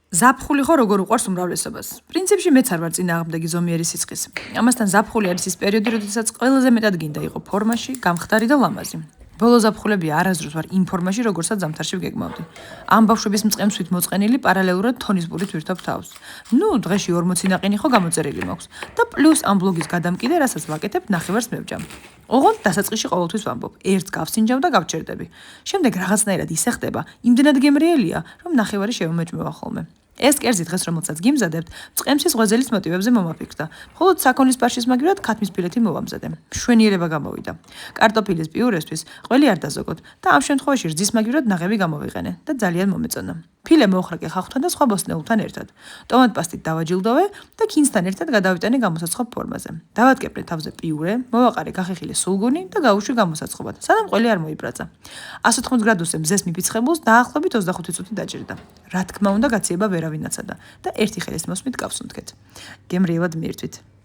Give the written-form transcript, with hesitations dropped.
ზაფხული ხო როგორ უყვარს უმრავლესობას. პრინციპში მეც არ ვარ წინააღმდეგი ზომიერი სიცხის. ამასთან ზაფხული არის ის პერიოდი, როდესაც ყველაზე მეტად გინდა იყო ფორმაში, გამხდარი და ლამაზი. ბოლო ზაფხულები არასდროს ვარ იმ ფორმაში, როგორცაც ზამთარში ვგეგმავდი. ამ ბავშვების მწყემსვით მოწყენილი პარალელურად თონისბურით ვირთობ თავს. ნუ დღეში 40 ნაყინი ხო გამოწერილი მაქვს და პლუს ამ ბლოგის გადამკიდე, რასაც ვაკეთებ, ნახევარს მევჯამ. ოღონდ დასაწყისში ყოველთვის ვამბობ, ერთს გავსინჯავ და გავჩერდები. შემდეგ რაღაცნაირად ისე ხდება, იმდენად გემრიელია, რომ ნახევარი შევმეჭმევა ხოლმე. ეს კერძი დღეს რომელსაც გიმზადებთ, მწყემსის ღვეძელის მოტივებზე მომაფიქრდა. მხოლოდ საქონლის ბარშის მაგივრად ქათმის ფილეთი მოვამზადე. მშვენიერება გამოვიდა. კარტოფილის პიურესთვის ყველი არ დაზოგოთ და ამ შემთხვევაში რძის მაგივრად ნაღები გამოვიყენე და ძალიან მომეწონა. ფილე მოხრაკე ხახვთან და სხვა ბოსტნეულთან ერთად. ტომატ პასტით დავაჯილდოვე და ქინძთან ერთად გადავიტანე გამოსაცხობ ფორმაზე. დავადგებნე თავზე პიურე, მოვაყარე გახეხილი სულგუნი და გავუშვი გამოსაცხობად, სანამ ყველი არ მოიბრაცა. 180 გრადუსზე მზეს მიფიცხებულს დაახლოებით 25 წუთი დაჭირდა. რა თქმა უნდა, გაციება ვერავინ აცადა და ერთი ხელის მოსმით გავსუნთქეთ. გემრიელად მიირთვით.